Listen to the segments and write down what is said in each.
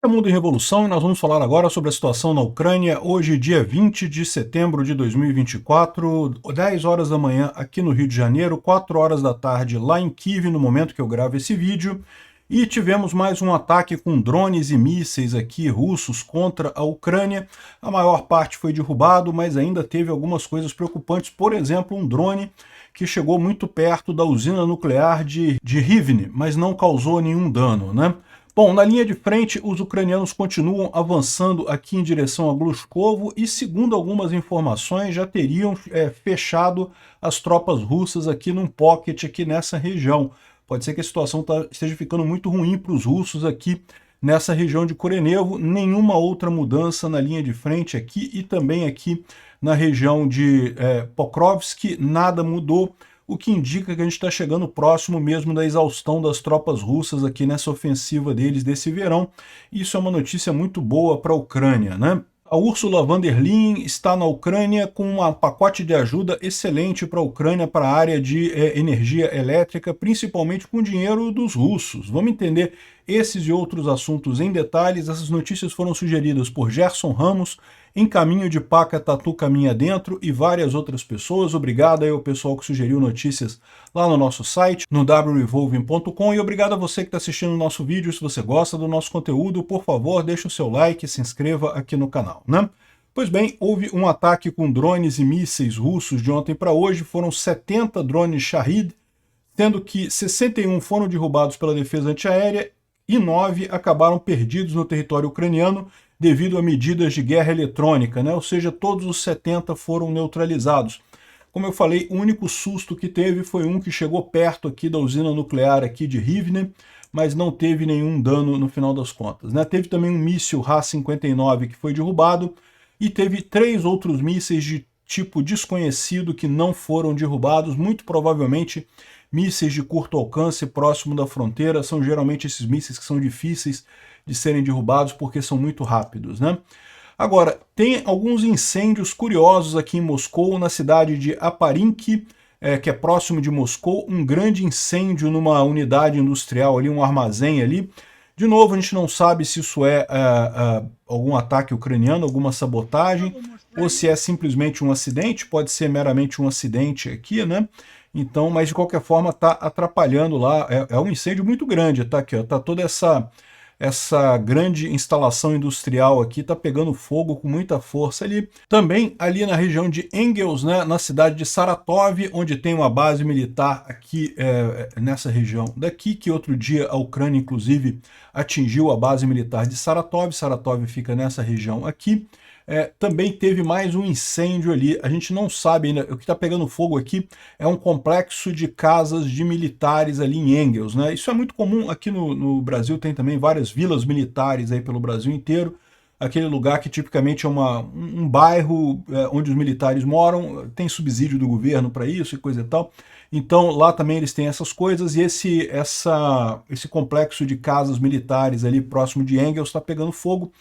É Mundo em Revolução e nós vamos falar agora sobre a situação na Ucrânia, hoje dia 20 de setembro de 2024, 10 horas da manhã aqui no Rio de Janeiro, 4 horas da tarde lá em Kiev, no momento que eu gravo esse vídeo, e tivemos mais um ataque com drones e mísseis aqui russos contra a Ucrânia. A maior parte foi derrubado, mas ainda teve algumas coisas preocupantes, por exemplo, um drone que chegou muito perto da usina nuclear de Rivne, mas não causou nenhum dano, né? Bom, na linha de frente, os ucranianos continuam avançando aqui em direção a Glushkovo e, segundo algumas informações, já teriam fechado as tropas russas aqui num pocket aqui nessa região. Pode ser que a situação esteja ficando muito ruim para os russos aqui nessa região de Korenevo. Nenhuma outra mudança na linha de frente aqui e também aqui na região de Pokrovsk, nada mudou, o que indica que a gente está chegando próximo mesmo da exaustão das tropas russas aqui nessa ofensiva deles desse verão. Isso é uma notícia muito boa para a Ucrânia, né? A Ursula von der Leyen está na Ucrânia com um pacote de ajuda excelente para a Ucrânia, para a área de energia elétrica, principalmente com dinheiro dos russos. Vamos entender esses e outros assuntos em detalhes. Essas notícias foram sugeridas por Gerson Ramos, Em Caminho de Paca Tatu Caminha Dentro e várias outras pessoas. Obrigado aí ao pessoal que sugeriu notícias lá no nosso site, no wrevolving.com, e obrigado a você que está assistindo o nosso vídeo. Se você gosta do nosso conteúdo, por favor, deixe o seu like e se inscreva aqui no canal, né? Pois bem, houve um ataque com drones e mísseis russos de ontem para hoje. Foram 70 drones Shahid, sendo que 61 foram derrubados pela defesa antiaérea e 9 acabaram perdidos no território ucraniano devido a medidas de guerra eletrônica, né? Ou seja, todos os 70 foram neutralizados. Como eu falei, o único susto que teve foi um que chegou perto aqui da usina nuclear aqui de Rivne, mas não teve nenhum dano no final das contas, né? Teve também um míssil Ra-59 que foi derrubado e teve 3 outros mísseis de tipo desconhecido que não foram derrubados, muito provavelmente mísseis de curto alcance próximo da fronteira. São geralmente esses mísseis que são difíceis de serem derrubados porque são muito rápidos, né? Agora, tem alguns incêndios curiosos aqui em Moscou, na cidade de Aparinki, que é próximo de Moscou, um grande incêndio numa unidade industrial ali, um armazém ali. De novo, a gente não sabe se isso é algum ataque ucraniano, alguma sabotagem, ou se é simplesmente um acidente. Pode ser meramente um acidente aqui, né? Então, mas de qualquer forma está atrapalhando lá. É um incêndio muito grande, tá aqui, ó, tá toda essa grande instalação industrial aqui está pegando fogo com muita força ali. Também ali na região de Engels, né, na cidade de Saratov, onde tem uma base militar aqui nessa região daqui, que outro dia a Ucrânia inclusive atingiu a base militar de Saratov. Saratov fica nessa região aqui. Também teve mais um incêndio ali, a gente não sabe ainda, o que está pegando fogo aqui é um complexo de casas de militares ali em Engels, né? Isso é muito comum aqui no Brasil, tem também várias vilas militares aí pelo Brasil inteiro, aquele lugar que tipicamente é um bairro onde os militares moram, tem subsídio do governo para isso e coisa e tal. Então lá também eles têm essas coisas, e esse complexo de casas militares ali próximo de Engels está pegando fogo.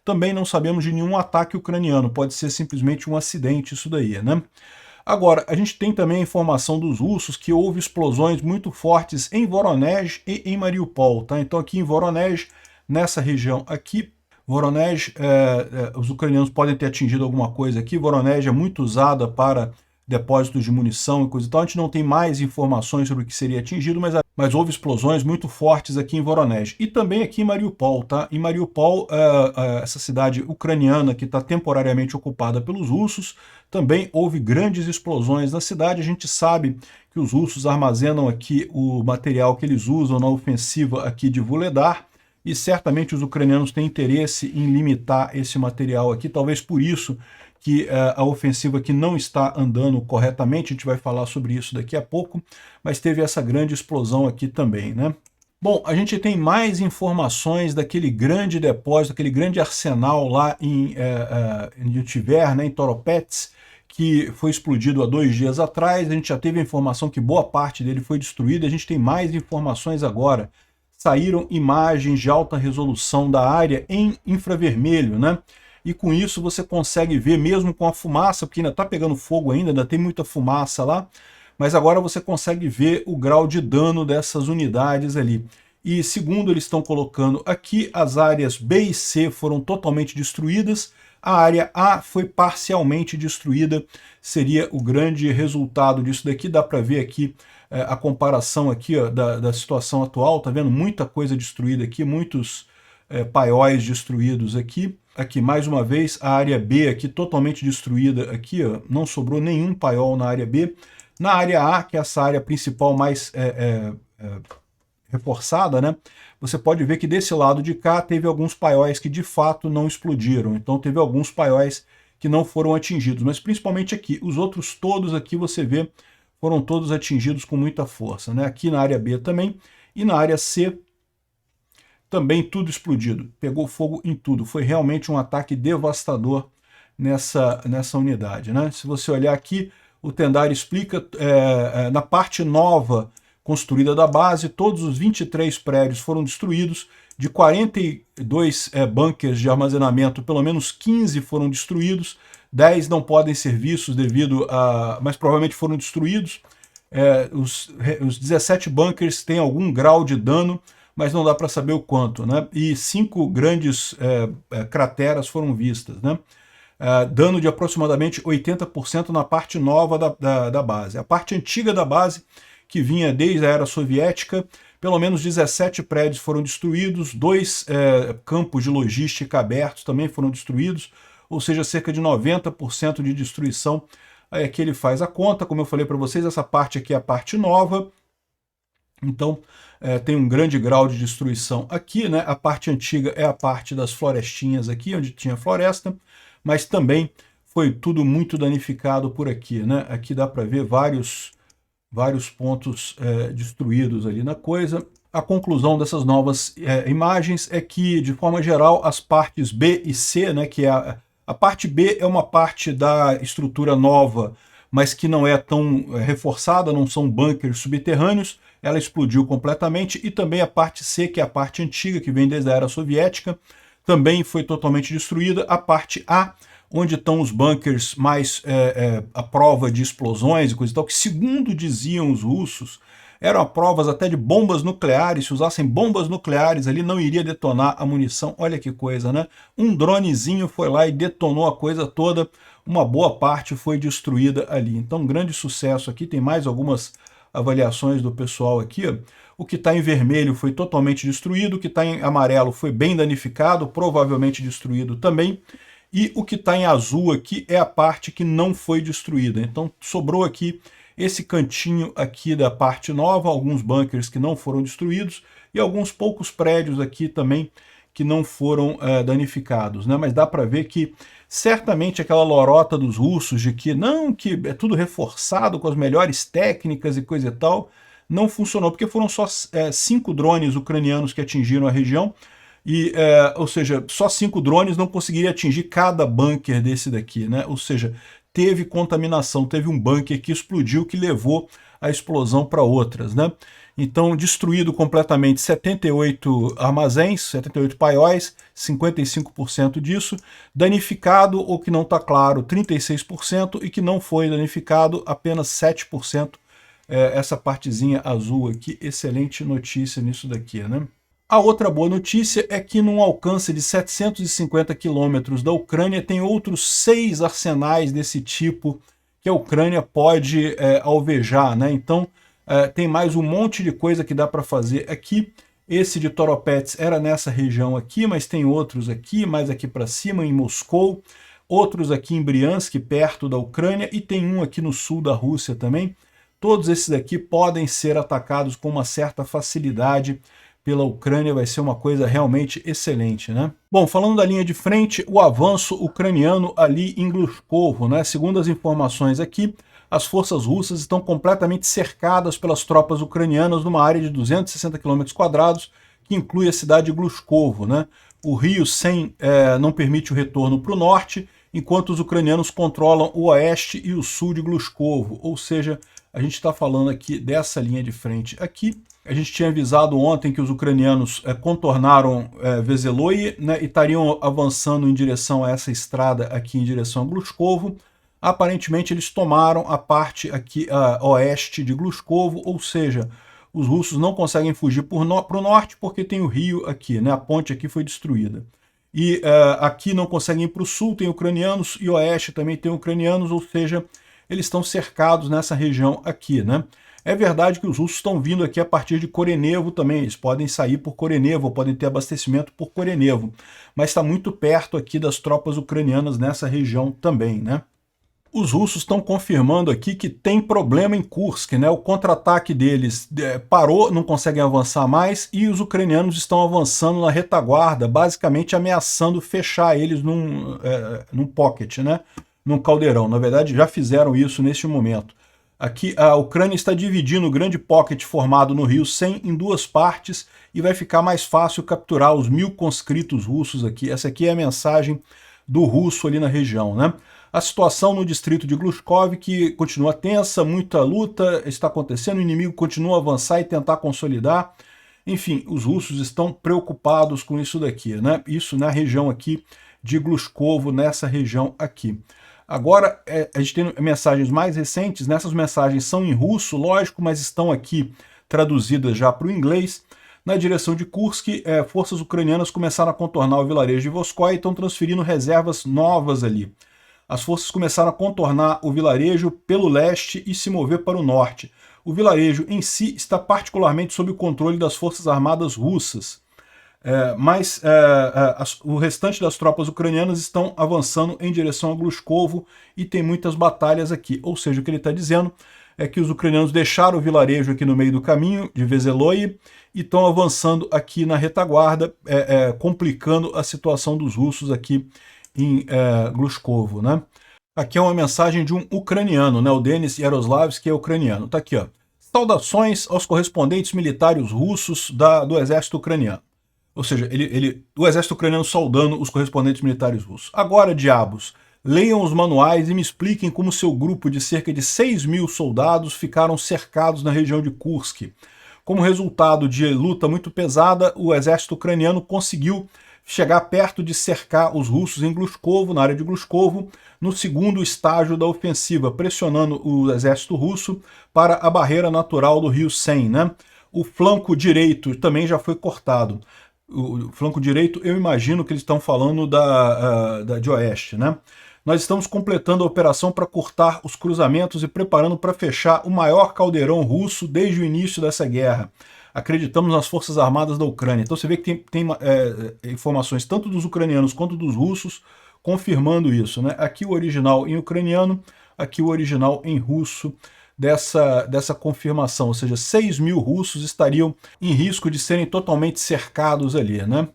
Também não sabemos de nenhum ataque ucraniano, pode ser simplesmente um acidente isso daí, né? Agora, a gente tem também a informação dos russos que houve explosões muito fortes em Voronezh e em Mariupol, tá? Então aqui em Voronezh, nessa região aqui, Voronezh, os ucranianos podem ter atingido alguma coisa aqui. Voronezh é muito usada para depósitos de munição e coisa e tal. A gente não tem mais informações sobre o que seria atingido, mas houve explosões muito fortes aqui em Voronezh. E também aqui em Mariupol, tá? Em Mariupol, essa cidade ucraniana que está temporariamente ocupada pelos russos, também houve grandes explosões na cidade. A gente sabe que os russos armazenam aqui o material que eles usam na ofensiva aqui de Vuhledar, e certamente os ucranianos têm interesse em limitar esse material aqui, talvez por isso que a ofensiva aqui não está andando corretamente. A gente vai falar sobre isso daqui a pouco, mas teve essa grande explosão aqui também, né? Bom, a gente tem mais informações daquele grande depósito, aquele grande arsenal lá em Utiver, né, em Toropets, que foi explodido há 2 dias atrás. A gente já teve a informação que boa parte dele foi destruída. A gente tem mais informações agora. Saíram imagens de alta resolução da área em infravermelho, né? E com isso você consegue ver, mesmo com a fumaça, porque ainda está pegando fogo ainda tem muita fumaça lá, mas agora você consegue ver o grau de dano dessas unidades ali. E segundo eles estão colocando aqui, as áreas B e C foram totalmente destruídas, a área A foi parcialmente destruída, seria o grande resultado disso daqui. Dá para ver aqui a comparação aqui, ó, da situação atual, tá vendo? Muita coisa destruída aqui, muitos paióis destruídos aqui. Aqui, mais uma vez, a área B aqui totalmente destruída aqui, ó, não sobrou nenhum paiol na área B. Na área A, que é essa área principal mais reforçada, né? Você pode ver que desse lado de cá teve alguns paióis que de fato não explodiram. Então teve alguns paióis que não foram atingidos, mas principalmente aqui. Os outros todos aqui você vê foram todos atingidos com muita força, né? Aqui na área B também e na área C também tudo explodido. Pegou fogo em tudo. Foi realmente um ataque devastador nessa unidade, né? Se você olhar aqui, o Tendai explica na parte nova construída da base, todos os 23 prédios foram destruídos. De 42 bunkers de armazenamento, pelo menos 15 foram destruídos, 10 não podem ser vistos devido a... mas provavelmente foram destruídos. Os 17 bunkers têm algum grau de dano, mas não dá para saber o quanto, né? E 5 grandes crateras foram vistas, né? Dano de aproximadamente 80% na parte nova da base. A parte antiga da base, que vinha desde a era soviética, pelo menos 17 prédios foram destruídos, 2 campos de logística abertos também foram destruídos, ou seja, cerca de 90% de destruição. Aí aqui ele faz a conta, como eu falei para vocês, essa parte aqui é a parte nova, então tem um grande grau de destruição aqui, né? A parte antiga é a parte das florestinhas aqui, onde tinha floresta, mas também foi tudo muito danificado por aqui, né? Aqui dá para ver vários pontos destruídos ali na coisa. A conclusão dessas novas imagens é que, de forma geral, as partes B e C, né, que é a parte B é uma parte da estrutura nova, mas que não é tão reforçada, não são bunkers subterrâneos, ela explodiu completamente, e também a parte C, que é a parte antiga, que vem desde a era soviética, também foi totalmente destruída. A parte A, onde estão os bunkers mais à prova de explosões e coisa e tal, que segundo diziam os russos, eram provas até de bombas nucleares. Se usassem bombas nucleares ali, não iria detonar a munição. Olha que coisa, né? Um dronezinho foi lá e detonou a coisa toda, uma boa parte foi destruída ali. Então, grande sucesso aqui. Tem mais algumas avaliações do pessoal aqui, ó. O que está em vermelho foi totalmente destruído, o que está em amarelo foi bem danificado, provavelmente destruído também. E o que está em azul aqui é a parte que não foi destruída. Então sobrou aqui esse cantinho aqui da parte nova, alguns bunkers que não foram destruídos e alguns poucos prédios aqui também que não foram danificados, né? Mas dá para ver que certamente aquela lorota dos russos de que não, que é tudo reforçado com as melhores técnicas e coisa e tal, não funcionou, porque foram só 5 drones ucranianos que atingiram a região. Ou seja, só 5 drones não conseguiriam atingir cada bunker desse daqui, né? Ou seja, teve contaminação, teve um bunker que explodiu, que levou a explosão para outras, né? Então, destruído completamente 78 armazéns, 78 paióis, 55% disso, danificado, ou que não está claro, 36%, e que não foi danificado, apenas 7%. Essa partezinha azul aqui, excelente notícia nisso daqui, né? A outra boa notícia é que num alcance de 750 quilômetros da Ucrânia tem outros 6 arsenais desse tipo que a Ucrânia pode alvejar, né? Então tem mais um monte de coisa que dá para fazer aqui. Esse de Toropets era nessa região aqui, mas tem outros aqui, mais aqui para cima em Moscou, outros aqui em Briansk, perto da Ucrânia, e tem um aqui no sul da Rússia também. Todos esses aqui podem ser atacados com uma certa facilidade pela Ucrânia, vai ser uma coisa realmente excelente, né? Bom, falando da linha de frente, o avanço ucraniano ali em Glushkovo, né? Segundo as informações aqui, as forças russas estão completamente cercadas pelas tropas ucranianas numa área de 260 km², que inclui a cidade de Glushkovo, né? O rio Sen não permite o retorno para o norte, enquanto os ucranianos controlam o oeste e o sul de Glushkovo, ou seja, a gente está falando aqui dessa linha de frente aqui. A gente tinha avisado ontem que os ucranianos contornaram Veseloye, né, e estariam avançando em direção a essa estrada aqui em direção a Glushkovo. Aparentemente eles tomaram a parte aqui oeste de Glushkovo, ou seja, os russos não conseguem fugir para o norte porque tem o rio aqui, né? A ponte aqui foi destruída. E aqui não conseguem ir para o sul, tem ucranianos, e oeste também tem ucranianos, ou seja, eles estão cercados nessa região aqui, né? É verdade que os russos estão vindo aqui a partir de Korenevo também, eles podem sair por Korenevo, podem ter abastecimento por Korenevo, mas está muito perto aqui das tropas ucranianas nessa região também, né? Os russos estão confirmando aqui que tem problema em Kursk, né? O contra-ataque deles parou, não conseguem avançar mais, e os ucranianos estão avançando na retaguarda, basicamente ameaçando fechar eles num pocket, né? Num caldeirão. Na verdade, já fizeram isso neste momento. Aqui a Ucrânia está dividindo o grande pocket formado no Rio Sen em duas partes e vai ficar mais fácil capturar os 1000 conscritos russos aqui. Essa aqui é a mensagem do russo ali na região, né? A situação no distrito de Glushkov, que continua tensa, muita luta está acontecendo, o inimigo continua a avançar e tentar consolidar. Enfim, os russos estão preocupados com isso daqui, né? Isso na região aqui de Glushkovo, nessa região aqui. Agora, a gente tem mensagens mais recentes, nessas mensagens são em russo, lógico, mas estão aqui traduzidas já para o inglês. Na direção de Kursk, forças ucranianas começaram a contornar o vilarejo de Voskoe e estão transferindo reservas novas ali. As forças começaram a contornar o vilarejo pelo leste e se mover para o norte. O vilarejo em si está particularmente sob o controle das forças armadas russas, mas o restante das tropas ucranianas estão avançando em direção a Glushkovo e tem muitas batalhas aqui. Ou seja, o que ele está dizendo é que os ucranianos deixaram o vilarejo aqui no meio do caminho de Veseloi e estão avançando aqui na retaguarda, complicando a situação dos russos aqui em Glushkovo, né? Aqui é uma mensagem de um ucraniano, né? O Denis Yaroslavsky, que é ucraniano. Tá aqui, ó. Saudações aos correspondentes militares russos do exército ucraniano. Ou seja, o exército ucraniano saudando os correspondentes militares russos. Agora, diabos, leiam os manuais e me expliquem como seu grupo de cerca de 6.000 soldados ficaram cercados na região de Kursk. Como resultado de luta muito pesada, o exército ucraniano conseguiu chegar perto de cercar os russos em Glushkovo, na área de Glushkovo, no segundo estágio da ofensiva, pressionando o exército russo para a barreira natural do rio Sen, né? O flanco direito também já foi cortado. O flanco direito, eu imagino que eles estão falando de oeste, né? Nós estamos completando a operação para cortar os cruzamentos e preparando para fechar o maior caldeirão russo desde o início dessa guerra. Acreditamos nas forças armadas da Ucrânia. Então você vê que tem informações tanto dos ucranianos quanto dos russos confirmando isso, né? Aqui o original em ucraniano, aqui o original em russo dessa confirmação, ou seja, 6.000 russos estariam em risco de serem totalmente cercados ali, né?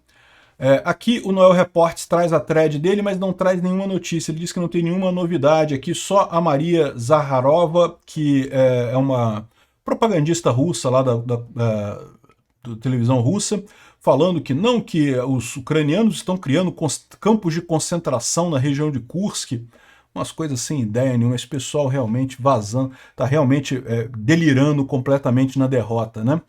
Aqui o Noel Reportes traz a thread dele, mas não traz nenhuma notícia. Ele diz que não tem nenhuma novidade aqui, só a Maria Zakharova, que é uma propagandista russa lá da televisão russa, falando que não, que os ucranianos estão criando campos de concentração na região de Kursk, umas coisas sem ideia nenhuma, esse pessoal realmente vazando, está realmente delirando completamente na derrota, né?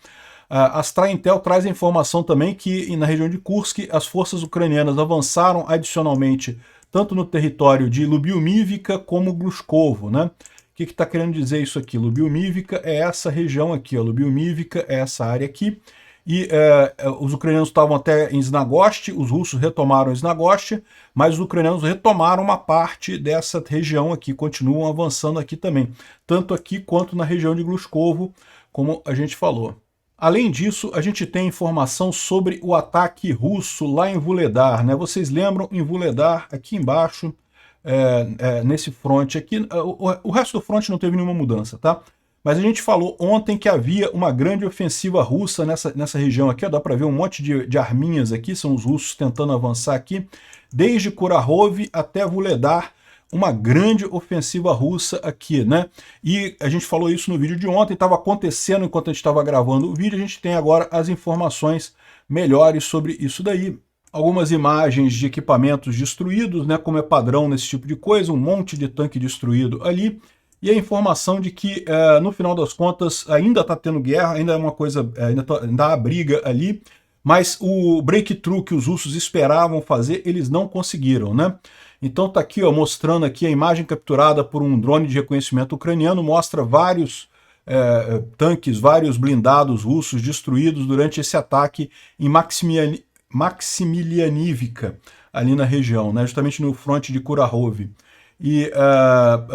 A Astra Intel traz a informação também que na região de Kursk as forças ucranianas avançaram adicionalmente tanto no território de Lubiomivka como Glushkovo, né? O que está querendo dizer isso aqui? Lubiomivka é essa região aqui, Lubiomivka é essa área aqui, e os ucranianos estavam até em Znagost, os russos retomaram Znagost, mas os ucranianos retomaram uma parte dessa região aqui, continuam avançando aqui também, tanto aqui quanto na região de Glushkovo, como a gente falou. Além disso, a gente tem informação sobre o ataque russo lá em Vuhledar, né? Vocês lembram, em Vuhledar, aqui embaixo, nesse fronte aqui, o resto do fronte não teve nenhuma mudança, tá? Mas a gente falou ontem que havia uma grande ofensiva russa nessa região aqui, ó, dá para ver um monte de arminhas aqui, são os russos tentando avançar aqui, desde Kurahove até Vuhledar, uma grande ofensiva russa aqui, né? E a gente falou isso no vídeo de ontem, estava acontecendo enquanto a gente estava gravando o vídeo, a gente tem agora as informações melhores sobre isso daí. Algumas imagens de equipamentos destruídos, né? Como é padrão nesse tipo de coisa, um monte de tanque destruído ali, e a informação de que, no final das contas, ainda está tendo guerra, ainda é uma coisa, ainda há briga ali, mas o breakthrough que os russos esperavam fazer, eles não conseguiram, né? Então tá aqui, ó, mostrando aqui a imagem capturada por um drone de reconhecimento ucraniano, mostra vários tanques, vários blindados russos destruídos durante esse ataque em Maximilianivka, ali na região, né, justamente no fronte de Kurakhove. E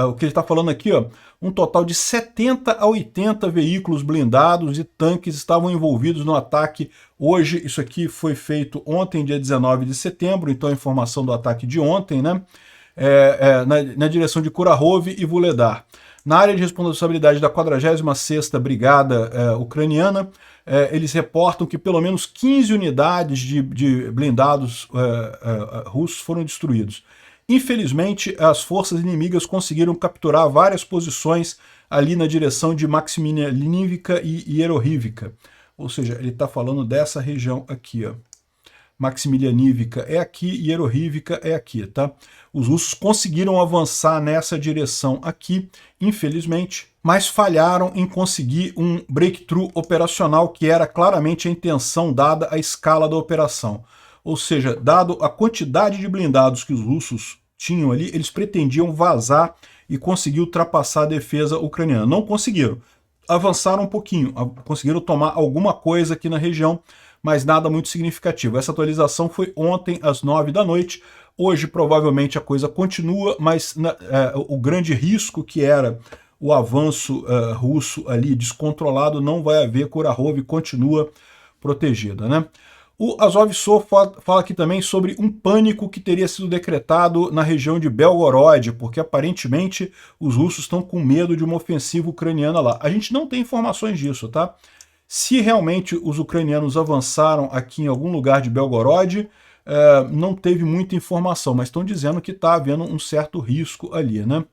o que ele está falando aqui, ó, um total de 70 a 80 veículos blindados e tanques estavam envolvidos no ataque. Hoje, isso aqui foi feito ontem, dia 19 de setembro, então a informação do ataque de ontem, né? Na direção de Kurakhove e Vuhledar. Na área de responsabilidade da 46ª Brigada Ucraniana, eles reportam que pelo menos 15 unidades de blindados russos foram destruídos. Infelizmente, as forças inimigas conseguiram capturar várias posições ali na direção de Maximilianivka e Yerohivka. Ou seja, ele está falando dessa região aqui, ó. Maximilianivka é aqui e Yerohivka é aqui, tá? Os russos conseguiram avançar nessa direção aqui, infelizmente, mas falharam em conseguir um breakthrough operacional, que era claramente a intenção dada à escala da operação. Ou seja, dado a quantidade de blindados que os russos tinham ali, eles pretendiam vazar e conseguir ultrapassar a defesa ucraniana. Não conseguiram. Avançaram um pouquinho, conseguiram tomar alguma coisa aqui na região, mas nada muito significativo. Essa atualização foi ontem às 9 da noite. Hoje provavelmente a coisa continua, mas o grande risco que era o avanço russo ali descontrolado não vai haver. Kurakhove continua protegida, né? O Azovstal fala aqui também sobre um pânico que teria sido decretado na região de Belgorod, porque aparentemente os russos estão com medo de uma ofensiva ucraniana lá. A gente não tem informações disso, tá? Se realmente os ucranianos avançaram aqui em algum lugar de Belgorod, não teve muita informação, mas estão dizendo que está havendo um certo risco ali, né?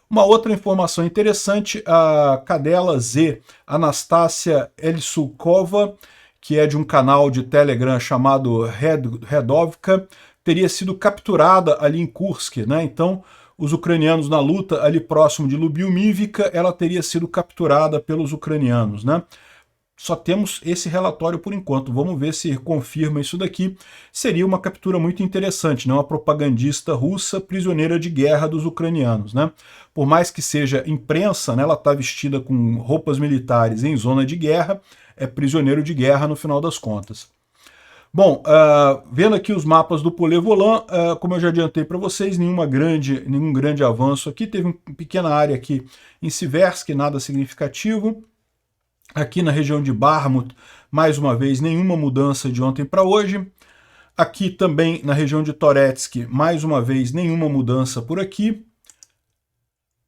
Uma outra informação interessante, a cadela Z Anastasia Elsulkova, que é de um canal de Telegram chamado Redovka, teria sido capturada ali em Kursk, né? Então, os ucranianos na luta ali próximo de Lyubimivka, ela teria sido capturada pelos ucranianos, né? Só temos esse relatório por enquanto. Vamos ver se confirma isso daqui. Seria uma captura muito interessante, né? Uma propagandista russa prisioneira de guerra dos ucranianos, né? Por mais que seja imprensa, né, ela está vestida com roupas militares em zona de guerra, é prisioneiro de guerra no final das contas. Bom, vendo aqui os mapas do Polé-Volant, como eu já adiantei para vocês, nenhum grande avanço aqui. Teve uma pequena área aqui em Siversk, nada significativo. Aqui na região de Bakhmut, mais uma vez, nenhuma mudança de ontem para hoje. Aqui também na região de Toretsk, mais uma vez, nenhuma mudança por aqui.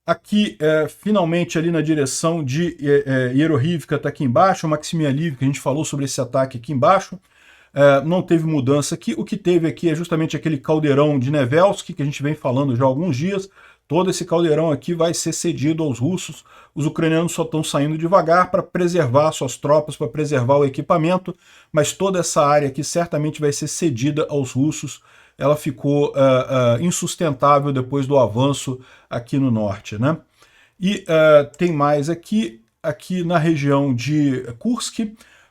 Aqui, finalmente, ali na direção de Yerohivka, está aqui embaixo, Maximilianivka, a gente falou sobre esse ataque aqui embaixo. Não teve mudança aqui. O que teve aqui é justamente aquele caldeirão de Nevelsky, que a gente vem falando já há alguns dias. Todo esse caldeirão aqui vai ser cedido aos russos. Os ucranianos só estão saindo devagar para preservar suas tropas, para preservar o equipamento, mas toda essa área aqui certamente vai ser cedida aos russos. Ela ficou insustentável depois do avanço aqui no norte, né? E tem mais aqui na região de Kursk,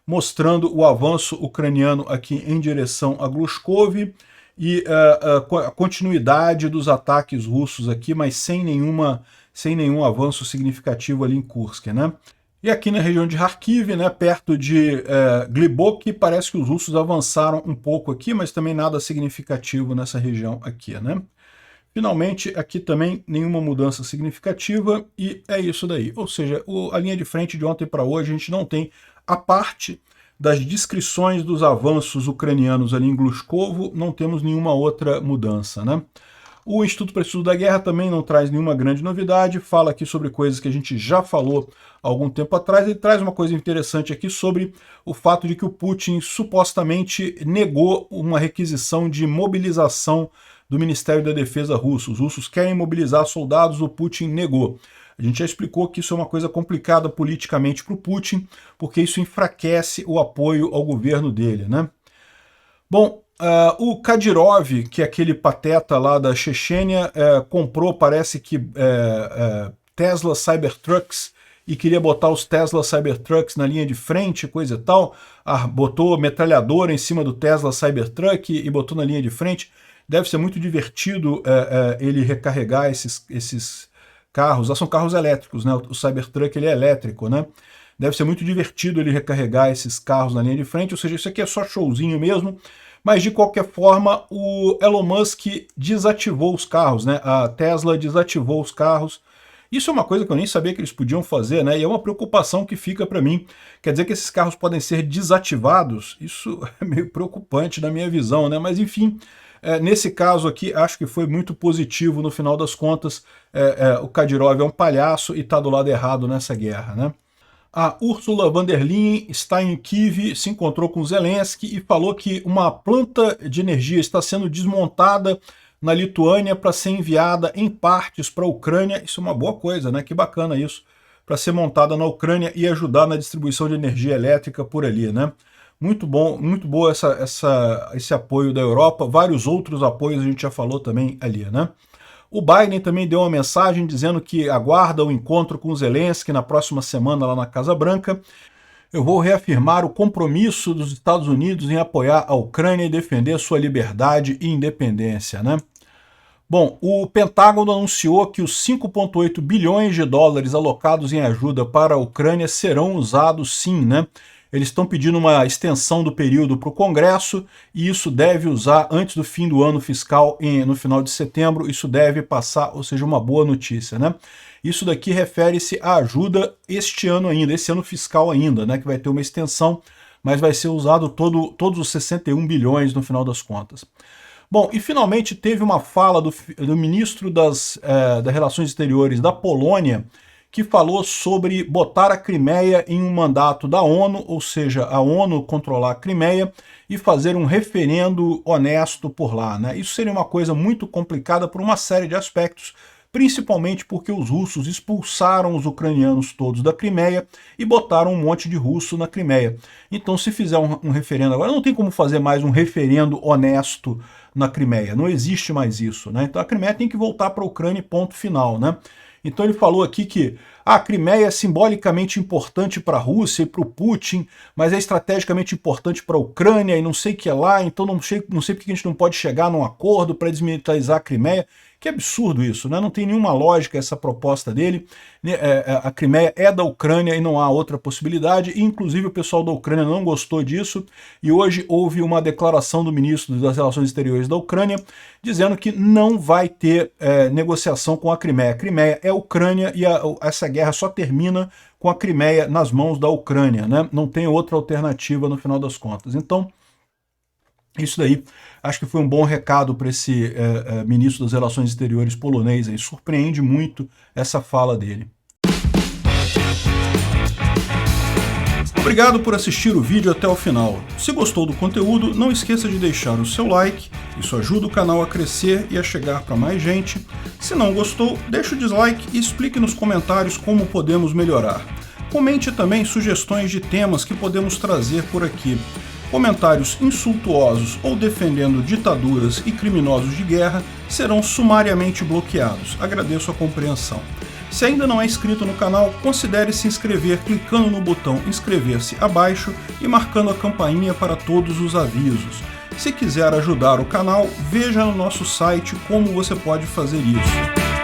mostrando o avanço ucraniano aqui em direção a Glushkov, e a continuidade dos ataques russos aqui, mas sem nenhum avanço significativo ali em Kursk, né? E aqui na região de Kharkiv, né, perto de Glibok, parece que os russos avançaram um pouco aqui, mas também nada significativo nessa região aqui, né? Finalmente, aqui também nenhuma mudança significativa, e é isso daí. Ou seja, a linha de frente de ontem para hoje, a gente não tem a parte das descrições dos avanços ucranianos ali em Glushkovo, não temos nenhuma outra mudança, né? O Instituto para Estudo da Guerra também não traz nenhuma grande novidade, fala aqui sobre coisas que a gente já falou há algum tempo atrás. Ele traz uma coisa interessante aqui sobre o fato de que o Putin supostamente negou uma requisição de mobilização do Ministério da Defesa russo. Os russos querem mobilizar soldados, o Putin negou. A gente já explicou que isso é uma coisa complicada politicamente para o Putin, porque isso enfraquece o apoio ao governo dele, né? Bom, o Kadyrov, que é aquele pateta lá da Chechênia, comprou, parece que, Tesla Cybertrucks, e queria botar os Tesla Cybertrucks na linha de frente, coisa e tal. Botou metralhadora em cima do Tesla Cybertruck e botou na linha de frente. Deve ser muito divertido ele recarregar esses carros, são carros elétricos, né? O Cybertruck ele é elétrico, né? Deve ser muito divertido ele recarregar esses carros na linha de frente, ou seja, isso aqui é só showzinho mesmo, mas de qualquer forma o Elon Musk desativou os carros, né? A Tesla desativou os carros. Isso é uma coisa que eu nem sabia que eles podiam fazer, né? E é uma preocupação que fica para mim. Quer dizer que esses carros podem ser desativados? Isso é meio preocupante na minha visão, né? Mas enfim, nesse caso aqui, acho que foi muito positivo no final das contas. O Kadyrov é um palhaço e está do lado errado nessa guerra, né? A Ursula von der Leyen está em Kiev, se encontrou com Zelensky e falou que uma planta de energia está sendo desmontada na Lituânia para ser enviada em partes para a Ucrânia. Isso é uma boa coisa, né? Que bacana isso. Para ser montada na Ucrânia e ajudar na distribuição de energia elétrica por ali, né? Muito bom, muito boa esse apoio da Europa. Vários outros apoios a gente já falou também ali, né? O Biden também deu uma mensagem dizendo que aguarda o encontro com Zelensky na próxima semana lá na Casa Branca. Eu vou reafirmar o compromisso dos Estados Unidos em apoiar a Ucrânia e defender sua liberdade e independência, né? Bom, o Pentágono anunciou que os 5,8 bilhões de dólares alocados em ajuda para a Ucrânia serão usados sim, né? Eles estão pedindo uma extensão do período para o Congresso e isso deve usar antes do fim do ano fiscal, no final de setembro, isso deve passar, ou seja, uma boa notícia, né? Isso daqui refere-se à ajuda este ano ainda, esse ano fiscal ainda, né? Que vai ter uma extensão, mas vai ser usado todos os 61 bilhões no final das contas. Bom, e finalmente teve uma fala do ministro das Relações Exteriores da Polônia, que falou sobre botar a Crimeia em um mandato da ONU, ou seja, a ONU controlar a Crimeia e fazer um referendo honesto por lá, né? Isso seria uma coisa muito complicada por uma série de aspectos, principalmente porque os russos expulsaram os ucranianos todos da Crimeia e botaram um monte de russo na Crimeia. Então, se fizer um referendo agora, não tem como fazer mais um referendo honesto na Crimeia, não existe mais isso, né? Então a Crimeia tem que voltar para a Ucrânia, ponto final, né? Então ele falou aqui que a Crimeia é simbolicamente importante para a Rússia e para o Putin, mas é estrategicamente importante para a Ucrânia e não sei o que lá, então não sei porque a gente não pode chegar num acordo para desmilitarizar a Crimeia. Que absurdo isso, né? Não tem nenhuma lógica essa proposta dele. A Crimeia é da Ucrânia e não há outra possibilidade, e inclusive o pessoal da Ucrânia não gostou disso, e hoje houve uma declaração do ministro das Relações Exteriores da Ucrânia dizendo que não vai ter negociação com a Crimeia. A Crimeia é a Ucrânia e essa guerra só termina com a Crimeia nas mãos da Ucrânia, né? Não tem outra alternativa no final das contas. Então, isso daí, acho que foi um bom recado para esse ministro das Relações Exteriores polonês. Aí. Surpreende muito essa fala dele. Obrigado por assistir o vídeo até o final. Se gostou do conteúdo, não esqueça de deixar o seu like, isso ajuda o canal a crescer e a chegar para mais gente. Se não gostou, deixe o dislike e explique nos comentários como podemos melhorar. Comente também sugestões de temas que podemos trazer por aqui. Comentários insultuosos ou defendendo ditaduras e criminosos de guerra serão sumariamente bloqueados. Agradeço a compreensão. Se ainda não é inscrito no canal, considere se inscrever clicando no botão inscrever-se abaixo e marcando a campainha para todos os avisos. Se quiser ajudar o canal, veja no nosso site como você pode fazer isso.